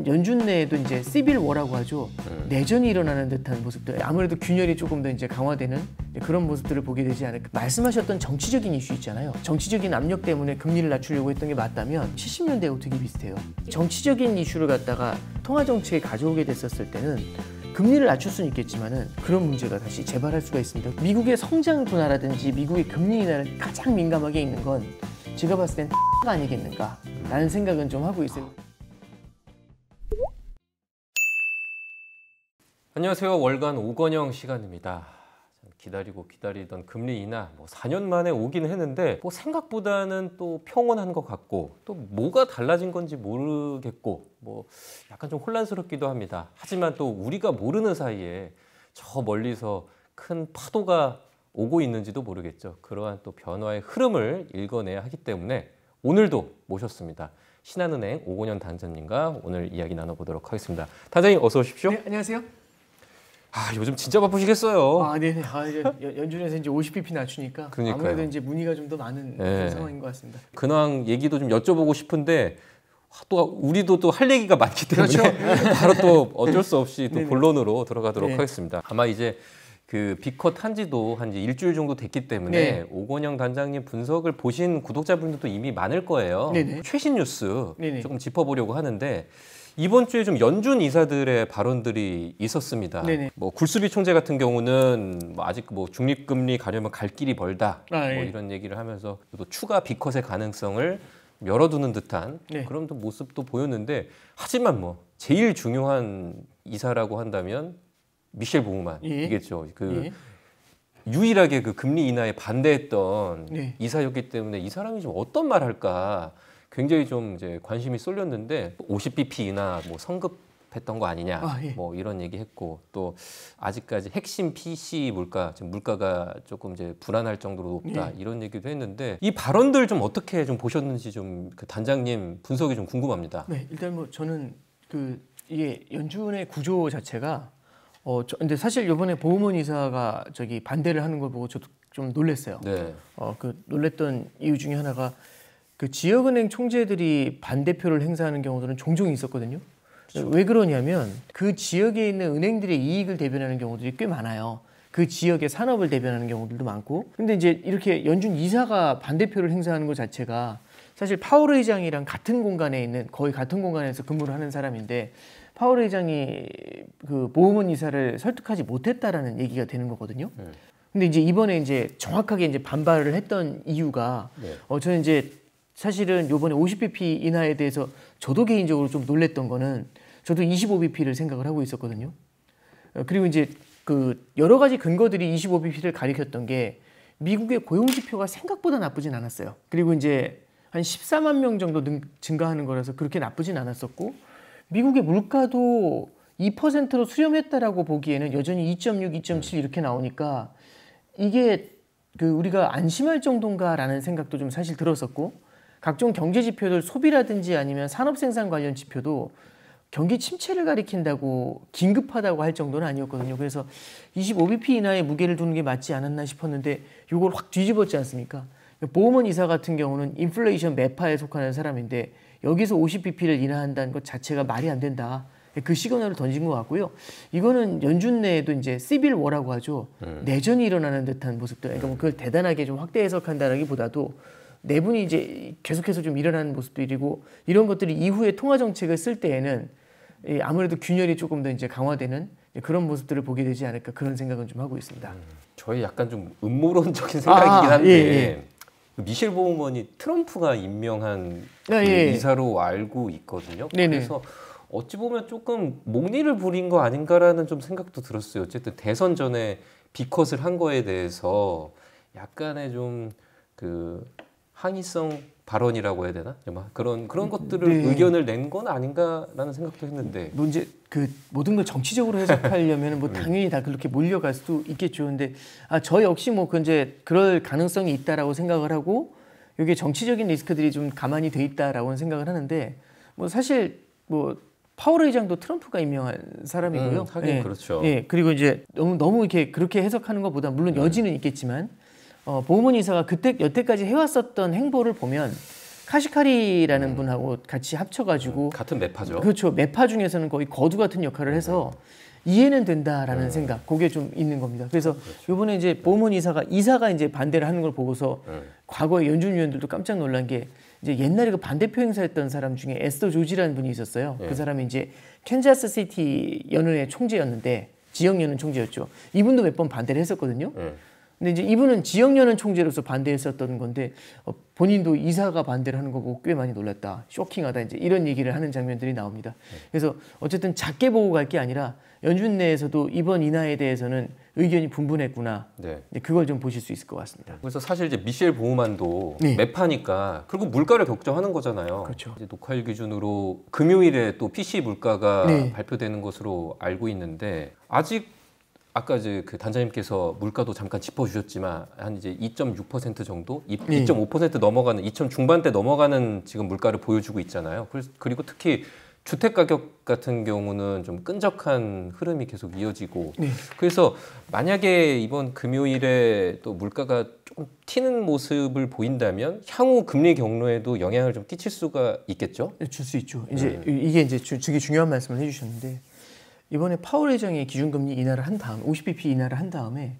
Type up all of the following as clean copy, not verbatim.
연준 내에도 이제 시빌 워라고 하죠. 내전이 일어나는 듯한 모습들, 아무래도 균열이 조금 더 이제 강화되는 그런 모습들을 보게 되지 않을까. 말씀하셨던 정치적인 이슈 있잖아요. 정치적인 압력 때문에 금리를 낮추려고 했던 게 맞다면 70년대하고 되게 비슷해요. 정치적인 이슈를 갖다가 통화 정책에 가져오게 됐었을 때는 금리를 낮출 수는 있겠지만은 그런 문제가 다시 재발할 수가 있습니다. 미국의 성장 둔화라든지 미국의 금리 인하를 가장 민감하게 있는 건 제가 봤을 땐 아니겠는가라는 생각은 좀 하고 있어요. 안녕하세요. 월간 오건영 시간입니다. 기다리던 금리 인하 4년 만에 오긴 했는데 생각보다는 또 평온한 것 같고 또 뭐가 달라진 건지 모르겠고 약간 좀 혼란스럽기도 합니다. 하지만 또 우리가 모르는 사이에 저 멀리서 큰 파도가 오고 있는지도 모르겠죠. 그러한 또 변화의 흐름을 읽어내야 하기 때문에 오늘도 모셨습니다. 신한은행 오건영 단장님과 오늘 이야기 나눠보도록 하겠습니다. 단장님 어서 오십시오. 네, 안녕하세요. 요즘 진짜 바쁘시겠어요. 네네. 이제 연준에서 이제 50bp 낮추니까 그러니까요. 아무래도 이제 문의가 좀 더 많은 그런 상황인 것 같습니다. 근황 얘기도 좀 여쭤보고 싶은데 또 우리도 또 할 얘기가 많기 때문에 그렇죠? 바로 또 어쩔 수 없이 또 본론으로 들어가도록 하겠습니다. 아마 이제 그 B컷 한지도 한 일주일 정도 됐기 때문에 오건영 단장님 분석을 보신 구독자분들도 이미 많을 거예요. 최신 뉴스 조금 짚어보려고 하는데 이번 주에 좀 연준 이사들의 발언들이 있었습니다. 굴스비 총재 같은 경우는 아직 중립금리 가려면 갈 길이 멀다. 이런 얘기를 하면서 또 추가 B컷의 가능성을 열어두는 듯한 그런 모습도 보였는데 하지만 제일 중요한 이사라고 한다면 미셸 보우만이겠죠. 유일하게 그 금리 인하에 반대했던 이사였기 때문에 이 사람이 좀 어떤 말 할까 굉장히 좀 이제 관심이 쏠렸는데 50bp 인하 성급했던 거 아니냐 이런 얘기했고 또 아직까지 핵심 PC 지금 물가가 조금 이제 불안할 정도로 높다 이런 얘기도 했는데 이 발언들 좀 어떻게 좀 보셨는지 좀 그 단장님 분석이 좀 궁금합니다. 일단 저는 이게 연준의 구조 자체가 근데 사실 이번에 보우먼 이사가 반대를 하는 걸 보고 저도 좀 놀랐어요. 놀랬던 이유 중에 하나가 그 지역은행 총재들이 반대표를 행사하는 경우들은 종종 있었거든요. 그렇죠. 왜 그러냐면 그 지역에 있는 은행들의 이익을 대변하는 경우들이 꽤 많아요. 그 지역의 산업을 대변하는 경우들도 많고. 근데 이제 이렇게 연준 이사가 반대표를 행사하는 것 자체가 사실 파월 의장이랑 같은 공간에 있는 거의 같은 공간에서 근무를 하는 사람인데 파월 의장이 그 보우먼 이사를 설득하지 못했다라는 얘기가 되는 거거든요. 근데 이제 이번에 이제 정확하게 이제 반발을 했던 이유가 저는 이제 사실은 요번에 50bp 인하에 대해서 저도 개인적으로 좀 놀랬던 거는 저도 25bp를 생각을 하고 있었거든요. 그리고 이제 그 여러 가지 근거들이 25bp를 가리켰던 게 미국의 고용 지표가 생각보다 나쁘진 않았어요. 그리고 이제 한 14만 명 정도 증가하는 거라서 그렇게 나쁘진 않았었고 미국의 물가도 2%로 수렴했다라고 보기에는 여전히 2.6, 2.7 이렇게 나오니까 이게 우리가 안심할 정도인가라는 생각도 좀 사실 들었었고 각종 경제 지표들 소비라든지 아니면 산업 생산 관련 지표도 경기 침체를 가리킨다고 긴급하다고 할 정도는 아니었거든요. 그래서 25bp 이하의 무게를 두는 게 맞지 않았나 싶었는데 이걸 확 뒤집었지 않습니까? 보우먼 이사 같은 경우는 인플레이션 매파에 속하는 사람인데 여기서 50bp를 인하한다는 것 자체가 말이 안 된다. 그 시그널을 던진 것 같고요. 이거는 연준 내에도 이제 시빌 워라고 하죠. 내전이 일어나는 듯한 모습들. 그러니까 그걸 대단하게 좀 확대 해석한다라기보다도 내분이 이제 계속해서 좀 일어나는 모습들이고 이런 것들이 이후에 통화 정책을 쓸 때에는 아무래도 균열이 조금 더 이제 강화되는 그런 모습들을 보게 되지 않을까 그런 생각은 좀 하고 있습니다. 저희 약간 좀 음모론적인 생각이긴 한데 미셸 보우먼이 트럼프가 임명한 이사로 알고 있거든요. 그래서 어찌 보면 조금 목리를 부린 거 아닌가라는 좀 생각도 들었어요. 어쨌든 대선 전에 B컷을 한 거에 대해서 약간의 좀 항의성 발언이라고 해야 되나? 그런 것들을 의견을 낸 건 아닌가라는 생각도 했는데 이제 모든 걸 정치적으로 해석하려면 당연히 다 그렇게 몰려갈 수도 있겠죠. 근데 저 역시 이제 그럴 가능성이 있다라고 생각을 하고 이게 정치적인 리스크들이 좀 가만히 돼 있다라고 생각을 하는데 사실 파월 의장도 트럼프가 임명한 사람이고요. 하긴 그렇죠. 그리고 이제 너무 이렇게 그렇게 해석하는 것보다 물론 여지는 있겠지만 보우먼 이사가 여태까지 해왔었던 행보를 보면 카시카리라는 분하고 같이 합쳐가지고 같은 매파죠. 그렇죠. 매파 중에서는 거의 거두 같은 역할을 해서 이해는 된다라는 생각, 그게 좀 있는 겁니다. 그래서 이번에 이제 보험원 이사가 이제 반대를 하는 걸 보고서 과거에 연준 위원들도 깜짝 놀란 게 이제 옛날에 그 반대표 행사했던 사람 중에 에스더 조지라는 분이 있었어요. 그 사람이 이제 캔자스 시티 연은의 총재였는데 지역 연은 총재였죠. 이분도 몇 번 반대를 했었거든요. 근데 이제 이분은 지역 연은 총재로서 반대했었던 건데 본인도 이사가 반대를 하는 거 보고 꽤 많이 놀랐다. 쇼킹하다. 이제 이런 얘기를 하는 장면들이 나옵니다. 그래서 어쨌든 작게 보고 갈 게 아니라 연준 내에서도 이번 인하에 대해서는 의견이 분분했구나. 네. 그걸 좀 보실 수 있을 것 같습니다. 그래서 사실 이제 미셸 보우만도 매파니까 결국 물가를 걱정하는 거잖아요. 그렇죠. 이제 녹화일 기준으로 금요일에 또 PC 물가가 발표되는 것으로 알고 있는데 아직 아까 이제 그 단장님께서 물가도 잠깐 짚어주셨지만 한 이제 2.6% 정도, 2.5% 넘어가는 2천 중반대 넘어가는 지금 물가를 보여주고 있잖아요. 그리고 특히 주택 가격 같은 경우는 좀 끈적한 흐름이 계속 이어지고 그래서 만약에 이번 금요일에 또 물가가 조금 튀는 모습을 보인다면 향후 금리 경로에도 영향을 좀 끼칠 수가 있겠죠? 줄 수 있죠. 이제 이게 이제 되게 중요한 말씀을 해주셨는데. 이번에 파월 의장이 기준금리 인하를 한 다음 50bp 인하를 한 다음에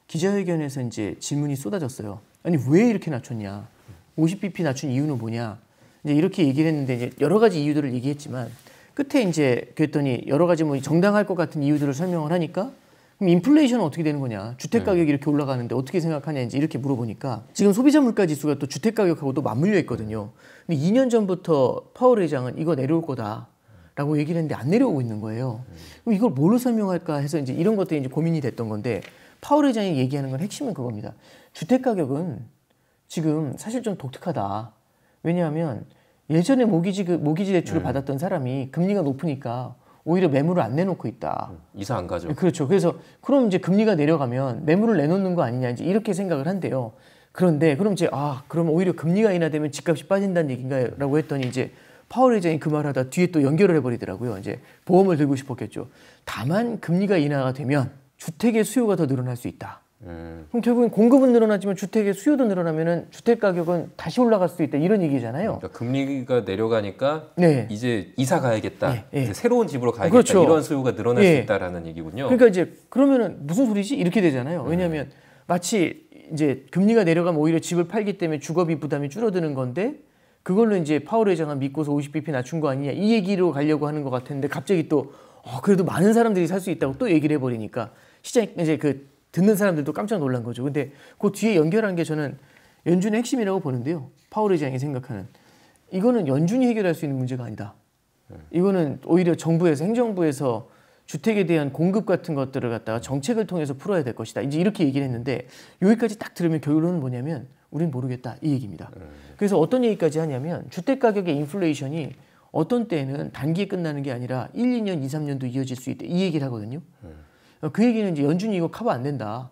기자회견에서 이제 질문이 쏟아졌어요. 아니 왜 이렇게 낮췄냐? 50bp 낮춘 이유는 뭐냐? 이제 이렇게 얘기를 했는데 이제 여러 가지 이유들을 얘기했지만 끝에 이제 그랬더니 여러 가지 뭐 정당할 것 같은 이유들을 설명을 하니까 그럼 인플레이션은 어떻게 되는 거냐? 주택 가격이 이렇게 올라가는데 어떻게 생각하냐? 이제 이렇게 물어보니까 지금 소비자 물가 지수가 또 주택 가격하고 또 맞물려 있거든요. 근데 2년 전부터 파월 의장은 이거 내려올 거다. 라고 얘기를 했는데 안 내려오고 있는 거예요. 그럼 이걸 뭘로 설명할까 해서 이제 이런 것들이 이제 고민이 됐던 건데 파월 의장이 얘기하는 건 핵심은 그겁니다. 주택 가격은 지금 사실 좀 독특하다. 왜냐하면 예전에 모기지 대출을 받았던 사람이 금리가 높으니까 오히려 매물을 안 내놓고 있다. 이사 안 가죠. 그렇죠. 그래서 그럼 이제 금리가 내려가면 매물을 내놓는 거 아니냐 이제 이렇게 생각을 한대요. 그런데 그럼 이제 그럼 오히려 금리가 인하되면 집값이 빠진다는 얘기인가요?라고 했더니 이제 파월 의장이 그 말하다 뒤에 또 연결을 해버리더라고요. 이제 보험을 들고 싶었겠죠. 다만 금리가 인하가 되면 주택의 수요가 더 늘어날 수 있다. 그럼 결국엔 공급은 늘어나지만 주택의 수요도 늘어나면은 주택 가격은 다시 올라갈 수도 있다. 이런 얘기잖아요. 그러니까 금리가 내려가니까 이제 이사 가야겠다. 이제 새로운 집으로 가야겠다. 그렇죠. 이런 수요가 늘어날 수 있다라는 얘기군요. 그러니까 이제 그러면은 무슨 소리지? 이렇게 되잖아요. 왜냐하면 마치 이제 금리가 내려가면 오히려 집을 팔기 때문에 주거비 부담이 줄어드는 건데. 그걸로 이제 파월 의장은 믿고서 50bp 낮춘 거 아니냐 이 얘기로 가려고 하는 것 같은데 갑자기 또 그래도 많은 사람들이 살 수 있다고 또 얘기를 해버리니까 시장 이제 그 듣는 사람들도 깜짝 놀란 거죠. 근데 그 뒤에 연결한 게 저는 연준의 핵심이라고 보는데요. 파월 의장이 생각하는 이거는 연준이 해결할 수 있는 문제가 아니다. 이거는 오히려 정부에서 행정부에서 주택에 대한 공급 같은 것들을 갖다가 정책을 통해서 풀어야 될 것이다. 이제 이렇게 얘기를 했는데 여기까지 딱 들으면 결론은 뭐냐면 우린 모르겠다 이 얘기입니다. 그래서 어떤 얘기까지 하냐면 주택 가격의 인플레이션이 어떤 때에는 단기에 끝나는 게 아니라 1, 2년, 2, 3년도 이어질 수 있다. 이 얘기를 하거든요. 그 얘기는 이제 연준이 이거 커버 안 된다.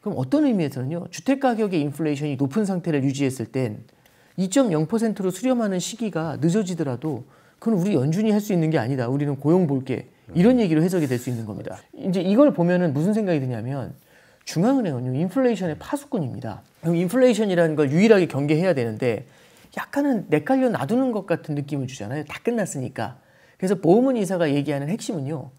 그럼 어떤 의미에서는요. 주택 가격의 인플레이션이 높은 상태를 유지했을 땐 2.0%로 수렴하는 시기가 늦어지더라도 그건 우리 연준이 할 수 있는 게 아니다. 우리는 고용 볼게. 이런 얘기로 해석이 될 수 있는 겁니다. 이제 이걸 보면은 무슨 생각이 드냐면 중앙은행은요. 인플레이션의 파수꾼입니다. 인플레이션이라는 걸 유일하게 경계해야 되는데 약간은 내깔려 놔두는 것 같은 느낌을 주잖아요. 다 끝났으니까. 그래서 보우먼 이사가 얘기하는 핵심은요.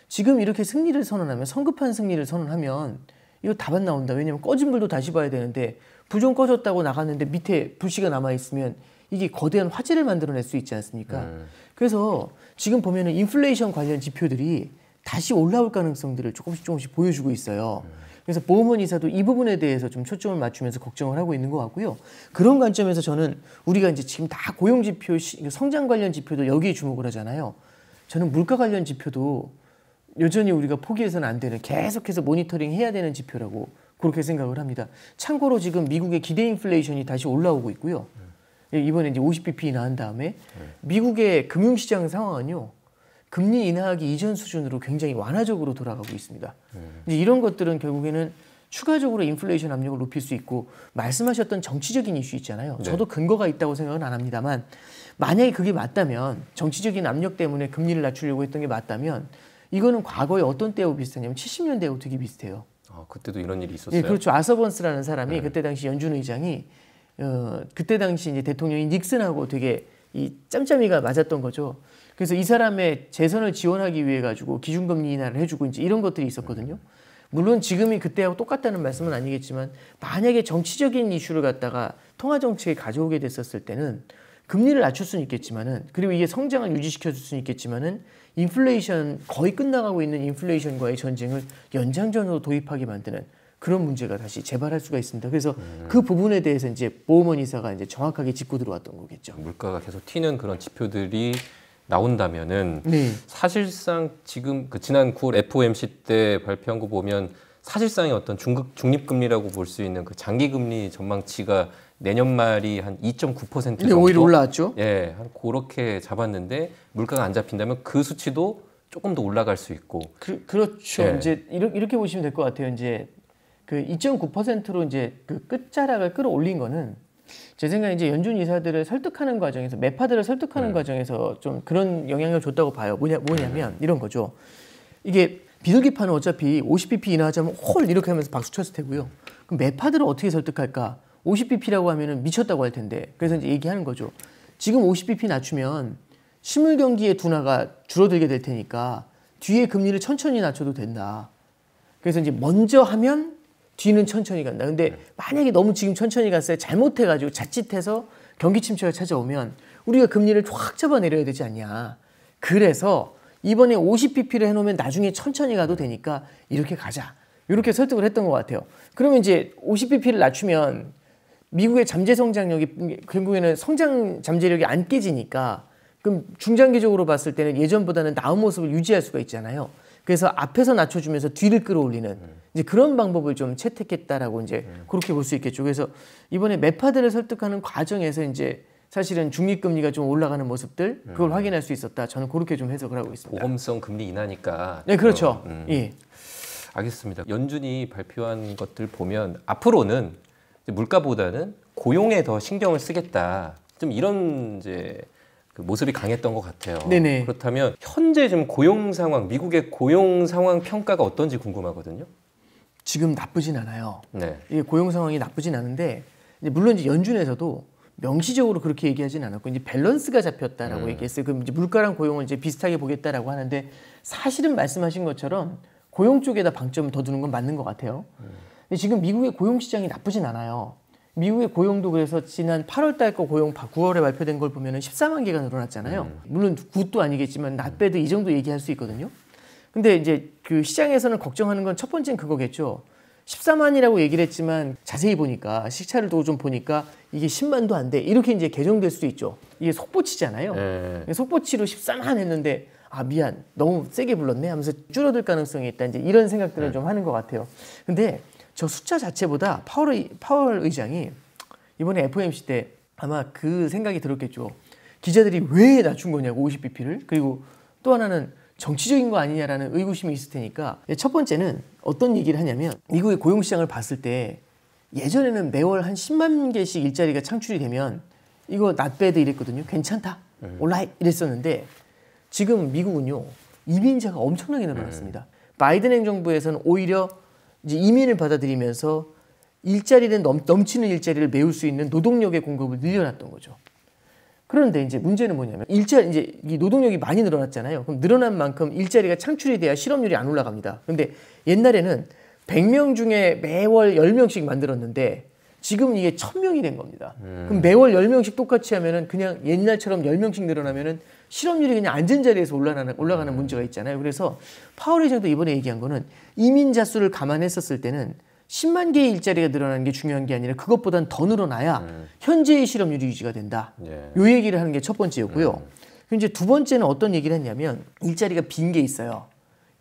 지금 이렇게 승리를 선언하면 성급한 승리를 선언하면 이거 답안 나온다. 왜냐면 꺼진 불도 다시 봐야 되는데 불 좀 꺼졌다고 나갔는데 밑에 불씨가 남아있으면 이게 거대한 화재를 만들어낼 수 있지 않습니까? 그래서 지금 보면은 인플레이션 관련 지표들이 다시 올라올 가능성들을 조금씩 보여주고 있어요. 그래서 보우먼 이사도 이 부분에 대해서 좀 초점을 맞추면서 걱정을 하고 있는 것 같고요. 그런 관점에서 저는 우리가 이제 지금 다 고용 지표, 성장 관련 지표도 여기에 주목을 하잖아요. 저는 물가 관련 지표도 여전히 우리가 포기해서는 안 되는 계속해서 모니터링 해야 되는 지표라고 그렇게 생각을 합니다. 참고로 지금 미국의 기대 인플레이션이 다시 올라오고 있고요. 이번에 이제 50bp 인하한 다음에 미국의 금융시장 상황은요. 금리 인하하기 이전 수준으로 굉장히 완화적으로 돌아가고 있습니다. 이제 이런 것들은 결국에는 추가적으로 인플레이션 압력을 높일 수 있고 말씀하셨던 정치적인 이슈 있잖아요. 저도 근거가 있다고 생각은 안 합니다만 만약에 그게 맞다면 정치적인 압력 때문에 금리를 낮추려고 했던 게 맞다면 이거는 과거에 어떤 때하고 비슷하냐면 70년대하고 되게 비슷해요. 그때도 이런 일이 있었어요? 네, 그렇죠. 아서번스라는 사람이 그때 당시 연준 의장이 그때 당시 이제 대통령이 닉슨하고 되게 이 짬짬이가 맞았던 거죠. 그래서 이 사람의 재선을 지원하기 위해 가지고 기준금리 인하를 해주고 이제 이런 것들이 있었거든요. 물론 지금이 그때하고 똑같다는 말씀은 아니겠지만 만약에 정치적인 이슈를 갖다가 통화 정책에 가져오게 됐었을 때는 금리를 낮출 수는 있겠지만은 그리고 이게 성장을 유지시켜 줄 수는 있겠지만은 인플레이션 거의 끝나가고 있는 인플레이션과의 전쟁을 연장전으로 도입하게 만드는 그런 문제가 다시 재발할 수가 있습니다. 그래서 그 부분에 대해서 이제 보험원 이사가 이제 정확하게 짚고 들어왔던 거겠죠. 물가가 계속 튀는 그런 지표들이 나온다면은 네. 사실상 지금 그 지난 9월 FOMC 때 발표한 거 보면 사실상의 어떤 중립금리라고 볼 수 있는 그 장기금리 전망치가 내년 말이 한 2.9% 정도 오히려 올라왔죠. 예, 한 그렇게 잡았는데 물가가 안 잡힌다면 그 수치도 조금 더 올라갈 수 있고. 그렇죠. 예. 이제 이렇게 보시면 될 것 같아요. 이제 그 2.9%로 이제 그 끝자락을 끌어올린 거는 제 생각에 이제 연준 이사들을 설득하는 과정에서 매파들을 설득하는 과정에서 좀 그런 영향을 줬다고 봐요. 뭐냐면 이런 거죠. 이게 비둘기파는 어차피 50bp 인하하자면 홀 이렇게 하면서 박수 쳤을 테고요. 그럼 매파들을 어떻게 설득할까? 50bp라고 하면은 미쳤다고 할 텐데. 그래서 이제 얘기하는 거죠. 지금 50bp 낮추면 실물 경기의 둔화가 줄어들게 될 테니까 뒤에 금리를 천천히 낮춰도 된다. 그래서 이제 먼저 하면 뒤는 천천히 간다. 근데 만약에 너무 지금 천천히 갔어요. 잘못해가지고 자칫해서 경기 침체가 찾아오면 우리가 금리를 확 잡아내려야 되지 않냐. 그래서 이번에 50bp를 해놓으면 나중에 천천히 가도 되니까 이렇게 가자. 이렇게 설득을 했던 것 같아요. 그러면 이제 50bp를 낮추면 미국의 잠재 성장력이 결국에는 성장 잠재력이 안 깨지니까 그럼 중장기적으로 봤을 때는 예전보다는 나은 모습을 유지할 수가 있잖아요. 그래서 앞에서 낮춰주면서 뒤를 끌어올리는 이제 그런 방법을 좀 채택했다라고 이제 그렇게 볼 수 있겠죠. 그래서 이번에 매파들을 설득하는 과정에서 이제 사실은 중립금리가 좀 올라가는 모습들 그걸 확인할 수 있었다. 저는 그렇게 좀 해석을 하고 있습니다. 보험성 금리 인하니까. 네, 그렇죠. 예. 알겠습니다. 연준이 발표한 것들 보면 앞으로는 물가보다는 고용에 더 신경을 쓰겠다. 좀 이런 이제 그 모습이 강했던 것 같아요. 네네. 그렇다면 현재 좀 고용 상황, 미국의 고용 상황 평가가 어떤지 궁금하거든요. 지금 나쁘진 않아요. 네. 이게 고용 상황이 나쁘진 않은데 이제 물론 이제 연준에서도 명시적으로 그렇게 얘기하진 않았고 이제 밸런스가 잡혔다라고 얘기했어요. 그럼 이제 물가랑 고용을 이제 비슷하게 보겠다라고 하는데 사실은 말씀하신 것처럼 고용 쪽에다 방점을 더 두는 건 맞는 것 같아요. 근데 지금 미국의 고용 시장이 나쁘진 않아요. 미국의 고용도 그래서 지난 8월 달 거 고용 9월에 발표된 걸 보면은 14만 개가 늘어났잖아요. 물론 굿도 아니겠지만 낫배드 이 정도 얘기할 수 있거든요. 근데 이제 그 시장에서는 걱정하는 건 첫 번째는 그거겠죠. 14만이라고 얘기를 했지만 자세히 보니까 시차를 두고 좀 보니까 이게 10만도 안 돼. 이렇게 이제 개정될 수도 있죠. 이게 속보치잖아요. 네. 속보치로 14만 했는데 아 미안 너무 세게 불렀네 하면서 줄어들 가능성이 있다. 이제 이런 생각들을 좀 하는 것 같아요. 근데 저 숫자 자체보다 파월 의장이 이번에 FOMC 때 아마 그 생각이 들었겠죠. 기자들이 왜 낮춘 거냐고 50bp를. 그리고 또 하나는 정치적인 거 아니냐라는 의구심이 있을 테니까 첫 번째는 어떤 얘기를 하냐면 미국의 고용시장을 봤을 때 예전에는 매월 한 10만 개씩 일자리가 창출이 되면 이거 not bad 이랬거든요. 괜찮다. 올라이 이랬었는데 지금 미국은요. 이민자가 엄청나게 늘어났습니다. 바이든 행정부에서는 오히려 이제 이민을 받아들이면서 일자리는 넘치는 일자리를 메울 수 있는 노동력의 공급을 늘려놨던 거죠. 그런데 이제 문제는 뭐냐면 이제 이 노동력이 많이 늘어났잖아요. 그럼 늘어난 만큼 일자리가 창출이 돼야 실업률이 안 올라갑니다. 근데 옛날에는 100명 중에 매월 10명씩 만들었는데 지금은 이게 1000명이 된 겁니다. 그럼 매월 10명씩 똑같이 하면은 그냥 옛날처럼 10명씩 늘어나면은 실업률이 그냥 앉은 자리에서 올라가는 문제가 있잖아요. 그래서 파월 의장도 이번에 얘기한 거는 이민자 수를 감안했었을 때는 10만 개의 일자리가 늘어나는 게 중요한 게 아니라 그것보단 더 늘어나야 현재의 실업률이 유지가 된다. 요 얘기를 하는 게 첫 번째였고요. 이제 두 번째는 어떤 얘기를 했냐면 일자리가 빈 게 있어요.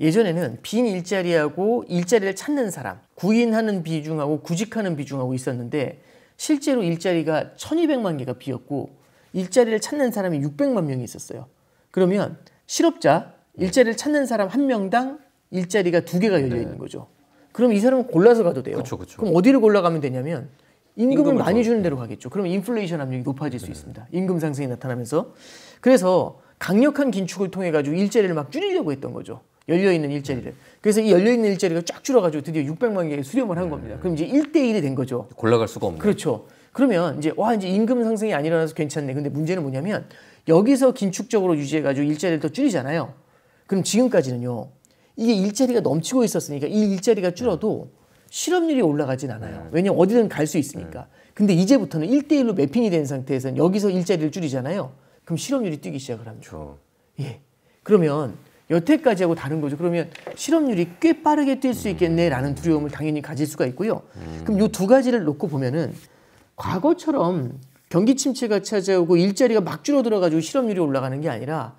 예전에는 빈 일자리하고 일자리를 찾는 사람, 구인하는 비중하고 구직하는 비중하고 있었는데 실제로 일자리가 1200만 개가 비었고 일자리를 찾는 사람이 600만 명이 있었어요. 그러면 실업자, 일자리를 찾는 사람 한 명당 일자리가 2개가 열려 있는 거죠. 그럼 이 사람은 골라서 가도 돼요. 그쵸. 그럼 어디를 골라가면 되냐면 임금을 많이 주는 데로 가겠죠. 그럼 인플레이션 압력이 높아질 수 있습니다. 임금 상승이 나타나면서. 그래서 강력한 긴축을 통해 가지고 일자리를 막 줄이려고 했던 거죠. 열려있는 일자리를. 그래서 이 열려있는 일자리가 쫙 줄어가지고 드디어 600만 개에 수렴을 한 겁니다. 그럼 이제 1대1이 된 거죠. 골라갈 수가 없네. 그렇죠. 그러면 이제 이제 임금 상승이 안 일어나서 괜찮네. 근데 문제는 뭐냐면 여기서 긴축적으로 유지해가지고 일자리를 더 줄이잖아요. 그럼 지금까지는요. 이게 일자리가 넘치고 있었으니까 이 일자리가 줄어도 실업률이 올라가진 않아요. 왜냐면 어디든 갈 수 있으니까. 근데 이제부터는 1대1로 매핑이 된 상태에서는 여기서 일자리를 줄이잖아요. 그럼 실업률이 뛰기 시작을 합니다. 그렇죠. 예. 그러면 여태까지하고 다른 거죠. 그러면 실업률이 꽤 빠르게 뛸 수 있겠네라는 두려움을 당연히 가질 수가 있고요. 그럼 이 두 가지를 놓고 보면은 과거처럼 경기 침체가 찾아오고 일자리가 막 줄어들어가지고 실업률이 올라가는 게 아니라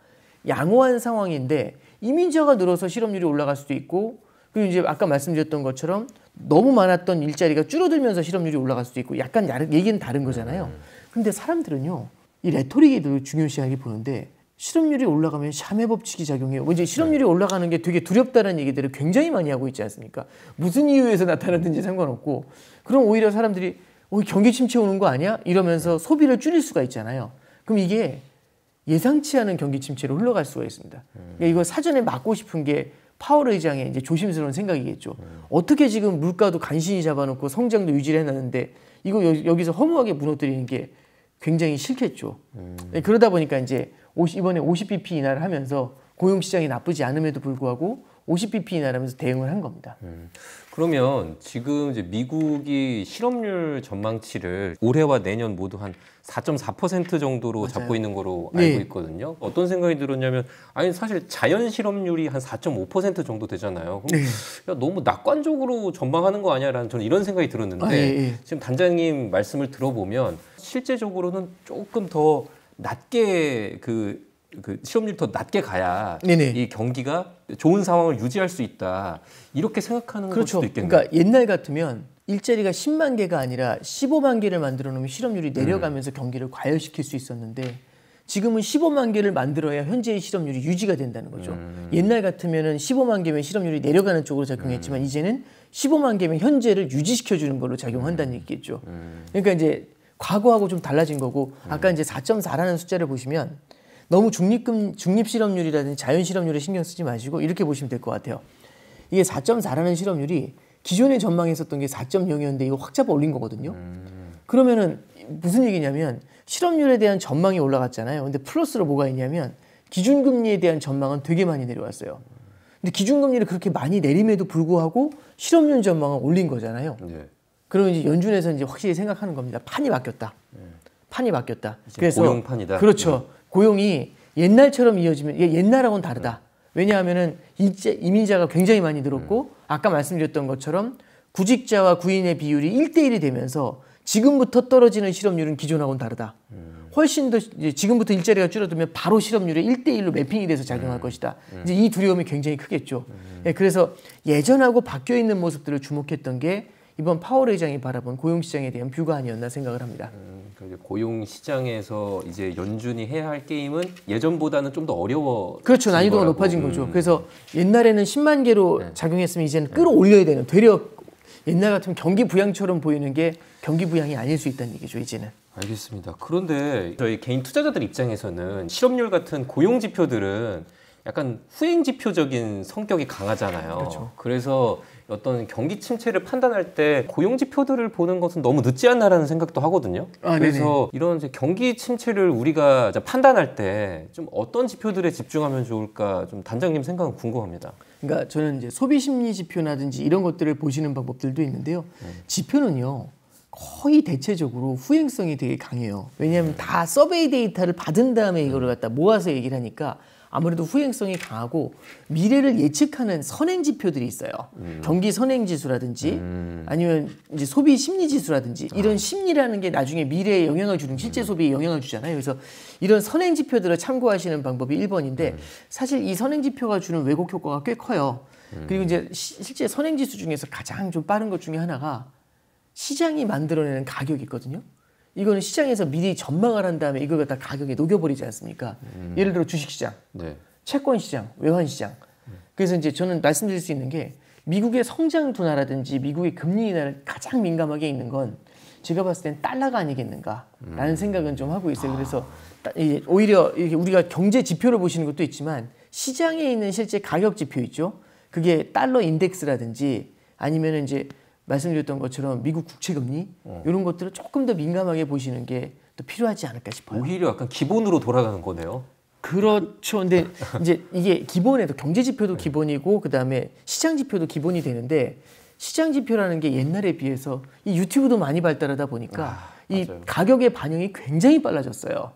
양호한 상황인데 이민자가 늘어서 실업률이 올라갈 수도 있고 그리고 이제 아까 말씀드렸던 것처럼 너무 많았던 일자리가 줄어들면서 실업률이 올라갈 수도 있고 약간 얘기는 다른 거잖아요. 근데 사람들은요. 이 레토릭에도 중요시하게 보는데 실업률이 올라가면 샤메 법칙이 작용해요. 이제 실업률이 올라가는 게 되게 두렵다는 얘기들을 굉장히 많이 하고 있지 않습니까? 무슨 이유에서 나타나든지 상관없고 그럼 오히려 사람들이 경기 침체 오는 거 아니야? 이러면서 소비를 줄일 수가 있잖아요. 그럼 이게 예상치 않은 경기 침체로 흘러갈 수가 있습니다. 그러니까 이거 사전에 막고 싶은 게 파월 의장의 이제 조심스러운 생각이겠죠. 어떻게 지금 물가도 간신히 잡아놓고 성장도 유지를 해놨는데 이거 여기서 허무하게 무너뜨리는 게 굉장히 싫겠죠. 그러다 보니까 이제 이번에 50bp 인하를 하면서 고용시장이 나쁘지 않음에도 불구하고 50bp 인하라면서 대응을 한 겁니다. 그러면 지금 이제 미국이 실업률 전망치를 올해와 내년 모두 한 4.4% 정도로 맞아요. 잡고 있는 거로 네. 알고 있거든요. 어떤 생각이 들었냐면 아니 사실 자연 실업률이 한 4.5% 정도 되잖아요. 그럼 네. 야, 너무 낙관적으로 전망하는 거 아니야라는 저는 이런 생각이 들었는데 예. 지금 단장님 말씀을 들어보면 실제적으로는 조금 더 낮게 그 실업률이 더 낮게 가야 네네. 이 경기가 좋은 상황을 유지할 수 있다. 이렇게 생각하는 걸 그렇죠. 수도 있겠네요. 그러니까 옛날 같으면 일자리가 10만 개가 아니라 15만 개를 만들어 놓으면 실업률이 내려가면서 경기를 과열시킬 수 있었는데 지금은 15만 개를 만들어야 현재의 실업률이 유지가 된다는 거죠. 옛날 같으면은 15만 개면 실업률이 내려가는 쪽으로 작용했지만 이제는 15만 개면 현재를 유지시켜주는 걸로 작용한다는 얘기겠죠. 그러니까 이제 과거하고 좀 달라진 거고 아까 이제 4.4라는 숫자를 보시면 너무 중립 실업률이라든지 자연 실업률에 신경 쓰지 마시고 이렇게 보시면 될 것 같아요. 이게 4.4라는 실업률이 기존에 전망했었던 게 4.0이었는데 이거 확 잡아 올린 거거든요. 그러면은 무슨 얘기냐면 실업률에 대한 전망이 올라갔잖아요. 근데 플러스로 뭐가 있냐면 기준금리에 대한 전망은 되게 많이 내려왔어요. 근데 기준금리를 그렇게 많이 내림에도 불구하고 실업률 전망은 올린 거잖아요. 네. 그러면 이제 연준에서 이제 확실히 생각하는 겁니다. 판이 바뀌었다. 판이 바뀌었다. 그래서 고용판이다. 그렇죠. 고용이 옛날처럼 이어지면 옛날하고는 다르다. 왜냐하면은 이민자가 굉장히 많이 늘었고 아까 말씀드렸던 것처럼 구직자와 구인의 비율이 1대1이 되면서 지금부터 떨어지는 실업률은 기존하고는 다르다. 훨씬 더 이제 지금부터 일자리가 줄어들면 바로 실업률에 1대1로 매핑이 돼서 작용할 것이다. 이제 이 두려움이 굉장히 크겠죠. 예, 그래서 예전하고 바뀌어 있는 모습들을 주목했던 게 이번 파월 의장이 바라본 고용시장에 대한 뷰가 아니었나 생각을 합니다. 고용시장에서 이제 연준이 해야 할 게임은 예전보다는 좀 더 어려워. 그렇죠. 난이도가 높아진 거죠. 그래서 옛날에는 10만 개로 작용했으면 이제는 끌어올려야 되는 되려 옛날 같으면 경기 부양처럼 보이는 게 경기 부양이 아닐 수 있다는 얘기죠. 이제는. 알겠습니다. 그런데 저희 개인 투자자들 입장에서는 실업률 같은 고용 지표들은 약간 후행 지표적인 성격이 강하잖아요. 그렇죠. 그래서 어떤 경기 침체를 판단할 때 고용 지표들을 보는 것은 너무 늦지 않나라는 생각도 하거든요. 그래서 이런 이제 경기 침체를 우리가 판단할 때 좀 어떤 지표들에 집중하면 좋을까 좀 단장님 생각은 궁금합니다. 그러니까 저는 이제 소비 심리 지표라든지 이런 것들을 보시는 방법들도 있는데요. 지표는요. 거의 대체적으로 후행성이 되게 강해요. 왜냐하면 다 서베이 데이터를 받은 다음에 이거를 갖다 모아서 얘기를 하니까 아무래도 후행성이 강하고 미래를 예측하는 선행 지표들이 있어요. 경기 선행 지수라든지 아니면 이제 소비 심리 지수라든지 이런 심리라는 게 나중에 미래에 영향을 주는 실제 소비에 영향을 주잖아요. 그래서 이런 선행 지표들을 참고하시는 방법이 1번인데 사실 이 선행 지표가 주는 왜곡 효과가 꽤 커요. 그리고 이제 실제 선행 지수 중에서 가장 좀 빠른 것 중에 하나가 시장이 만들어내는 가격이 있거든요. 이거는 시장에서 미리 전망을 한 다음에 이걸 갖다 가격에 녹여버리지 않습니까? 예를 들어 주식시장, 채권시장, 외환시장. 그래서 이제 저는 말씀드릴 수 있는 게 미국의 성장 둔화라든지 미국의 금리 인하를 가장 민감하게 있는 건 제가 봤을 땐 달러가 아니겠는가라는 생각은 좀 하고 있어요. 그래서 오히려 이렇게 우리가 경제 지표를 보시는 것도 있지만 시장에 있는 실제 가격 지표 있죠. 그게 달러 인덱스라든지 아니면 이제 말씀드렸던 것처럼 미국 국채 금리 이런 것들을 조금 더 민감하게 보시는 게 또 필요하지 않을까 싶어요. 오히려 약간 기본으로 돌아가는 거네요. 그렇죠. 근데 이제 이게 기본에도 경제 지표도 기본이고 그다음에 시장 지표도 기본이 되는데 시장 지표라는 게 옛날에 비해서 이 유튜브도 많이 발달하다 보니까 이 가격의 반영이 굉장히 빨라졌어요.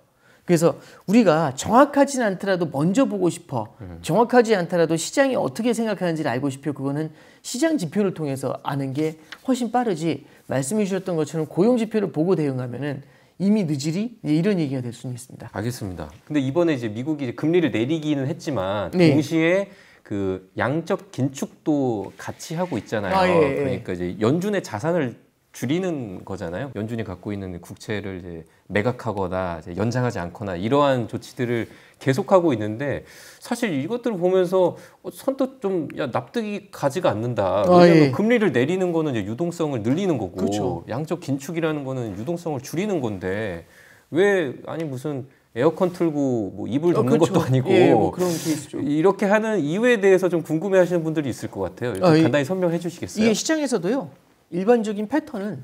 그래서 우리가 정확하진 않더라도 먼저 보고 싶어. 정확하지 않더라도 시장이 어떻게 생각하는지를 알고 싶어. 그거는 시장 지표를 통해서 아는 게 훨씬 빠르지. 말씀해 주셨던 것처럼 고용 지표를 보고 대응하면은 이미 늦으리 이런 얘기가 될 수는 있습니다. 알겠습니다. 근데 이번에 이제 미국이 이제 금리를 내리기는 했지만 네. 동시에 그 양적 긴축도 같이 하고 있잖아요. 예. 그러니까 이제 연준의 자산을 줄이는 거잖아요. 연준이 갖고 있는 국채를 이제 매각하거나 이제 연장하지 않거나 이러한 조치들을 계속하고 있는데 사실 이것들을 보면서 선뜻 좀 납득이 가지가 않는다. 왜냐하면 금리를 내리는 거는 이제 유동성을 늘리는 거고 그렇죠. 양적 긴축이라는 거는 유동성을 줄이는 건데 왜 아니 무슨 에어컨 틀고 뭐 이불 덮는 그렇죠. 것도 아니고 뭐 그런 케이스죠. 이렇게 하는 이유에 대해서 좀 궁금해하시는 분들이 있을 것 같아요. 간단히 설명해 주시겠어요? 이게 시장에서도요. 일반적인 패턴은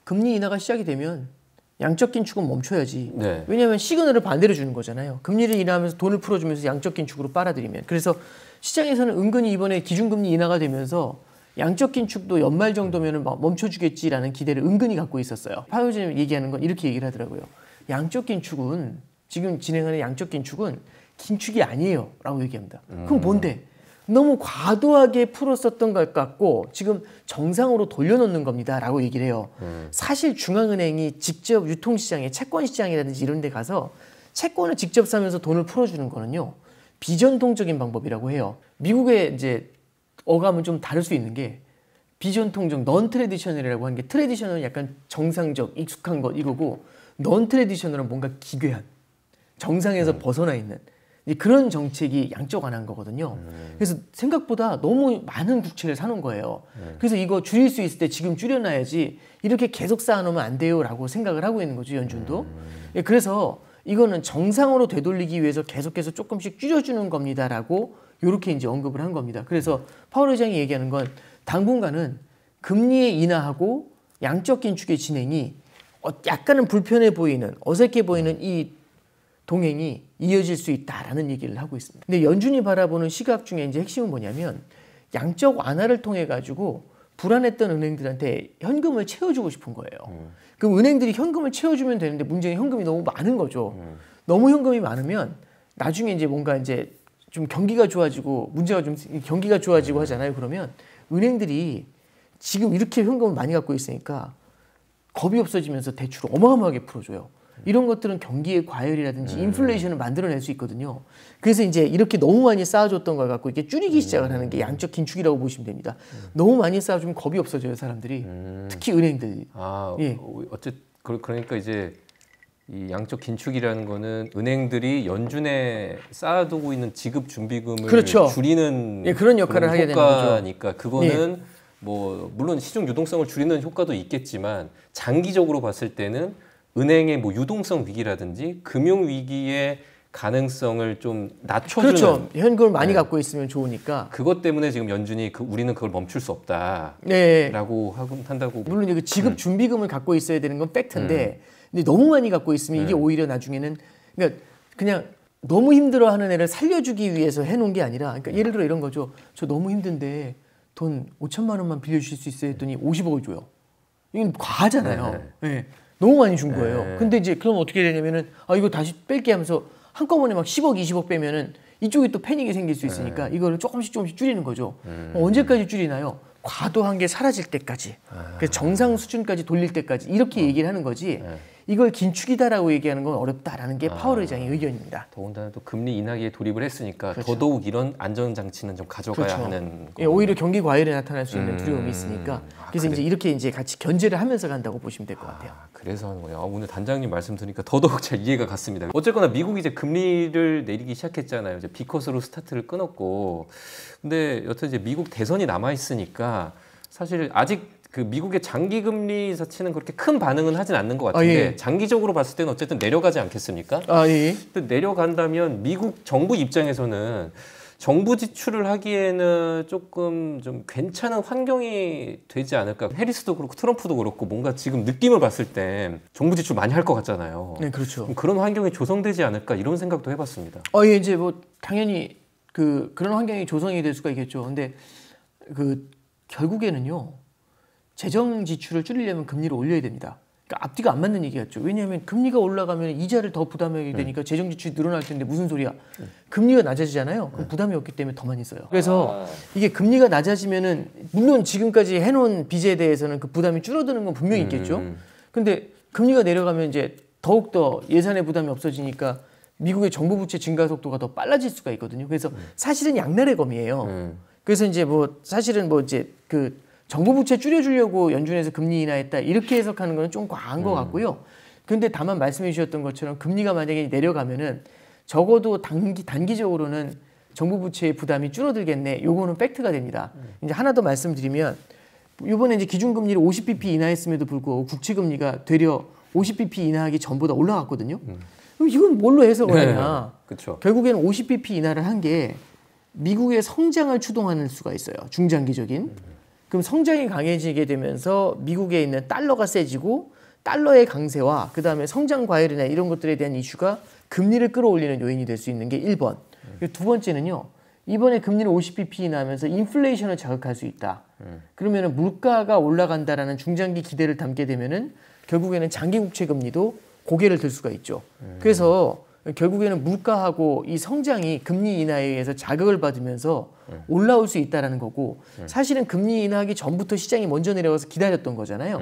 금리 인하가 시작이 되면 양적 긴축은 멈춰야지. 네. 왜냐하면 시그널을 반대로 주는 거잖아요. 금리를 인하하면서 돈을 풀어주면서 양적 긴축으로 빨아들이면. 그래서 시장에서는 은근히 이번에 기준금리 인하가 되면서 양적 긴축도 연말 정도면 멈춰주겠지라는 기대를 은근히 갖고 있었어요. 파월 의장이 얘기하는 건 이렇게 얘기를 하더라고요. 양적 긴축은 지금 진행하는 양적 긴축은 긴축이 아니에요 라고 얘기합니다. 그럼 뭔데? 너무 과도하게 풀었었던 것 같고 지금 정상으로 돌려놓는 겁니다 라고 얘기를 해요. 사실 중앙은행이 직접 유통시장에 채권시장이라든지 이런 데 가서 채권을 직접 사면서 돈을 풀어주는 거는요 비전통적인 방법이라고 해요. 미국의 이제 어감은 좀 다를 수 있는 게 비전통적, 넌 트래디셔널이라고 하는 게 트래디셔널은 약간 정상적, 익숙한 것 이거고 넌 트래디셔널은 뭔가 기괴한 정상에서 벗어나 있는 그런 정책이 양적 완화한 거거든요. 그래서 생각보다 너무 많은 국채를 사놓은 거예요. 그래서 이거 줄일 수 있을 때 지금 줄여놔야지 이렇게 계속 쌓아놓으면 안 돼요라고 생각을 하고 있는 거죠, 연준도. 그래서 이거는 정상으로 되돌리기 위해서 계속해서 조금씩 줄여주는 겁니다라고 이렇게 이제 언급을 한 겁니다. 그래서 파월 의장이 얘기하는 건 당분간은 금리의 인하하고 양적 긴축의 진행이 약간은 불편해 보이는, 어색해 보이는 이 동행이 이어질 수 있다라는 얘기를 하고 있습니다. 근데 연준이 바라보는 시각 중에 이제 핵심은 뭐냐면 양적 완화를 통해 가지고 불안했던 은행들한테 현금을 채워주고 싶은 거예요. 그럼 은행들이 현금을 채워주면 되는데 문제는 현금이 너무 많은 거죠. 너무 현금이 많으면 나중에 이제 뭔가 이제 좀 경기가 좋아지고 문제가 좀 경기가 좋아지고 하잖아요. 그러면 은행들이 지금 이렇게 현금을 많이 갖고 있으니까 겁이 없어지면서 대출을 어마어마하게 풀어줘요. 이런 것들은 경기의 과열이라든지 인플레이션을 만들어낼 수 있거든요. 그래서 이제 이렇게 너무 많이 쌓아줬던 걸 갖고 이렇게 줄이기 시작을 하는 게 양적 긴축이라고 보시면 됩니다. 너무 많이 쌓아주면 겁이 없어져요, 사람들이. 특히 은행들이. 예. 어쨌든 그러니까 이제 이 양적 긴축이라는 거는 은행들이 연준에 쌓아두고 있는 지급 준비금을 그렇죠. 줄이는 그런 역할을 하게 되는 거죠. 효과니까 그거는 뭐 물론 시중 유동성을 줄이는 효과도 있겠지만 장기적으로 봤을 때는 은행의 뭐 유동성 위기라든지 금융 위기의 가능성을 좀 낮춰주는. 그렇죠. 현금을 많이 갖고 있으면 좋으니까. 그것 때문에 지금 연준이 우리는 그걸 멈출 수 없다라고 한다고. 물론 이제 지급 준비금을 갖고 있어야 되는 건 팩트인데, 근데 너무 많이 갖고 있으면 이게 오히려 나중에는 그러니까 그냥 너무 힘들어하는 애를 살려주기 위해서 해놓은 게 아니라, 그러니까 예를 들어 이런 거죠. 저 너무 힘든데 돈 5천만 원만 빌려주실 수 있어요 했더니 50억을 줘요. 이건 과하잖아요. 너무 많이 준 거예요. 근데 이제 그럼 어떻게 되냐면은 이거 다시 뺄게 하면서 한꺼번에 막 10억, 20억 빼면은 이쪽에 또 패닉이 생길 수 있으니까 이거를 조금씩 줄이는 거죠. 언제까지 줄이나요? 과도한 게 사라질 때까지. 그래서 정상 수준까지 돌릴 때까지 이렇게 얘기를 하는 거지. 이걸 긴축이다라고 얘기하는 건 어렵다라는 게 파월 의장의 의견입니다. 더군다나 또 금리 인하기에 돌입을 했으니까 더더욱 이런 안전장치는 좀 가져가야 하는. 오히려 경기 과열에 나타날 수 있는 두려움이 있으니까. 그래서 이제 이렇게 이제 같이 견제를 하면서 간다고 보시면 될 것 같아요. 그래서 하는 거예요. 오늘 단장님 말씀 들으니까 더더욱 잘 이해가 갔습니다. 어쨌거나 미국이 이제 금리를 내리기 시작했잖아요. 이제 비컷으로 스타트를 끊었고, 근데 여튼 이제 미국 대선이 남아 있으니까 사실 아직 그 미국의 장기 금리 자체는 그렇게 큰 반응은 하진 않는 것 같은데 장기적으로 봤을 때는 어쨌든 내려가지 않겠습니까? 근데 내려간다면 미국 정부 입장에서는 정부 지출을 하기에는 조금 좀 괜찮은 환경이 되지 않을까. 해리스도 그렇고 트럼프도 그렇고 뭔가 지금 느낌을 봤을 때 정부 지출 많이 할 것 같잖아요. 네, 그렇죠. 그런 환경이 조성되지 않을까 이런 생각도 해봤습니다. 예, 이제 뭐 당연히 그런 환경이 조성이 될 수가 있겠죠. 근데 결국에는요, 재정 지출을 줄이려면 금리를 올려야 됩니다. 그러니까 앞뒤가 안 맞는 얘기였죠. 왜냐하면 금리가 올라가면 이자를 더 부담하게 되니까 재정 지출이 늘어날 텐데 무슨 소리야? 금리가 낮아지잖아요. 그럼 부담이 없기 때문에 더 많이 써요. 그래서 이게 금리가 낮아지면은 물론 지금까지 해놓은 빚에 대해서는 그 부담이 줄어드는 건 분명히 있겠죠. 근데 금리가 내려가면 이제 더욱 더 예산의 부담이 없어지니까 미국의 정부 부채 증가 속도가 더 빨라질 수가 있거든요. 그래서 사실은 양날의 검이에요. 그래서 이제 뭐 사실은 뭐 이제 정부 부채 줄여주려고 연준에서 금리 인하했다 이렇게 해석하는 건 좀 과한 것 같고요. 그런데 다만 말씀해 주셨던 것처럼 금리가 만약에 내려가면은 적어도 단기적으로는 정부 부채의 부담이 줄어들겠네. 요거는 팩트가 됩니다. 이제 하나 더 말씀드리면 이번에 이제 기준금리를 50bp 인하했음에도 불구하고 국채금리가 되려 50bp 인하하기 전보다 올라갔거든요. 그럼 이건 뭘로 해석을 하냐? 그렇죠. 결국에는 50bp 인하를 한 게 미국의 성장을 추동하는 수가 있어요. 중장기적인. 그럼 성장이 강해지게 되면서 미국에 있는 달러가 세지고 달러의 강세와 그다음에 성장 과열이나 이런 것들에 대한 이슈가 금리를 끌어올리는 요인이 될 수 있는 게 1번. 두 번째는요. 이번에 금리를 50bp 인하하면서 인플레이션을 자극할 수 있다. 그러면은 물가가 올라간다라는 중장기 기대를 담게 되면은 결국에는 장기 국채 금리도 고개를 들 수가 있죠. 그래서 결국에는 물가하고 이 성장이 금리 인하에 의해서 자극을 받으면서 올라올 수 있다라는 거고 사실은 금리 인하하기 전부터 시장이 먼저 내려가서 기다렸던 거잖아요.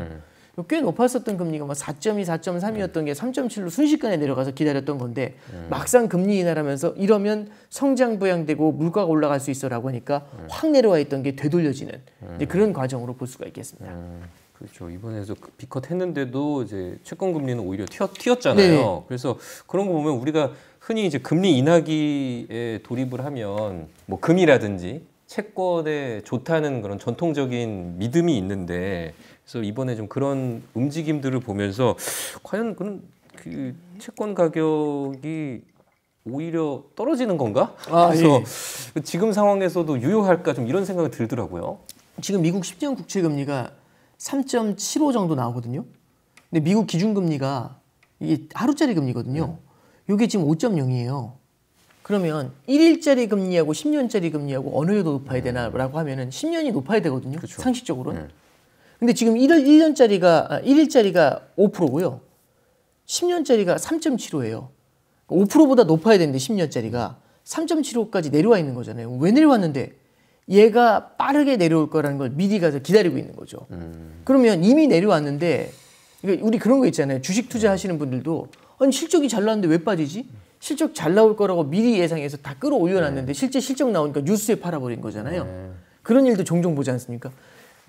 꽤 높았었던 금리가 막 4.2, 4.3이었던 게 3.7로 순식간에 내려가서 기다렸던 건데 막상 금리 인하라면서 이러면 성장 부양되고 물가가 올라갈 수 있어라고 하니까 확 내려와 있던 게 되돌려지는 이제 그런 과정으로 볼 수가 있겠습니다. 그렇죠. 이번에도 비컷 했는데도 이제 채권 금리는 오히려 튀었잖아요. 네네. 그래서 그런 거 보면 우리가 흔히 이제 금리 인하기에 돌입을 하면 뭐 금이라든지 채권에 좋다는 그런 전통적인 믿음이 있는데 그래서 이번에 좀 그런 움직임들을 보면서 과연 그런 그 채권 가격이 오히려 떨어지는 건가? 그래서 예. 지금 상황에서도 유효할까 좀 이런 생각이 들더라고요. 지금 미국 10년 국채 금리가 3.75 정도 나오거든요. 근데 미국 기준금리가 이게 하루짜리 금리거든요. 이게 지금 5.0이에요. 그러면 1일짜리 금리하고 10년짜리 금리하고 어느 게 더 높아야 되나라고 하면은 10년이 높아야 되거든요. 그렇죠. 상식적으로는. 근데 지금 1일짜리가 5%고요. 10년짜리가 3.75예요. 5%보다 높아야 되는데 10년짜리가 3.75까지 내려와 있는 거잖아요. 왜 내려왔는데? 얘가 빠르게 내려올 거라는 걸 미리 가서 기다리고 있는 거죠. 그러면 이미 내려왔는데 우리 그런 거 있잖아요. 주식 투자하시는 분들도 아니 실적이 잘 나왔는데 왜 빠지지? 실적 잘 나올 거라고 미리 예상해서 다 끌어올려놨는데 실제 실적 나오니까 뉴스에 팔아버린 거잖아요. 그런 일도 종종 보지 않습니까?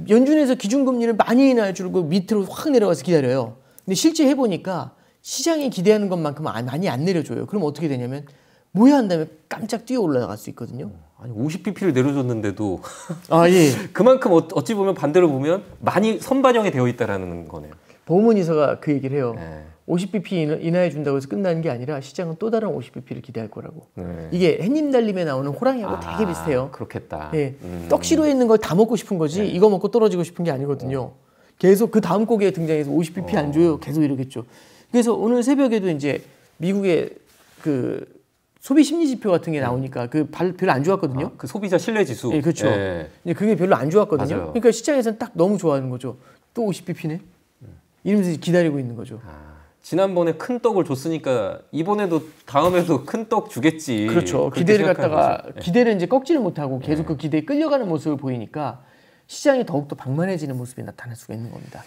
연준에서 기준금리를 많이 인하해 주고 밑으로 확 내려가서 기다려요. 근데 실제 해보니까 시장이 기대하는 것만큼 많이 안 내려줘요. 그럼 어떻게 되냐면 뭐야 한 다음에 깜짝 뛰어 올라갈 수 있거든요. 아니 50bp를 내려줬는데도 예. 그만큼 어찌 보면 반대로 보면 많이 선반영이 되어 있다라는 거네요. 보험은 이사가 그 얘기를 해요. 50bp 인하해 준다고 해서 끝나는 게 아니라 시장은 또 다른 50bp를 기대할 거라고. 이게 햇님 달림에 나오는 호랑이하고 되게 비슷해요. 그렇겠다. 예. 떡시루에 있는 걸 다 먹고 싶은 거지 이거 먹고 떨어지고 싶은 게 아니거든요. 계속 그 다음 곡에 등장해서 50bp 안 줘요. 계속 이러겠죠. 그래서 오늘 새벽에도 이제 미국의 그 소비 심리 지표 같은 게 나오니까 그 별로 안 좋았거든요. 그 소비자 신뢰 지수. 네, 그렇죠. 이제 그게 별로 안 좋았거든요. 맞아요. 그러니까 시장에서는 딱 너무 좋아하는 거죠. 또 50bp네. 이러면서 기다리고 있는 거죠. 지난번에 큰 떡을 줬으니까 이번에도 다음에도 큰 떡 주겠지. 그렇죠. 기대를 갖다가 기대를 이제 꺾지를 못하고 계속 그 기대에 끌려가는 모습을 보이니까 시장이 더욱더 방만해지는 모습이 나타날 수가 있는 겁니다.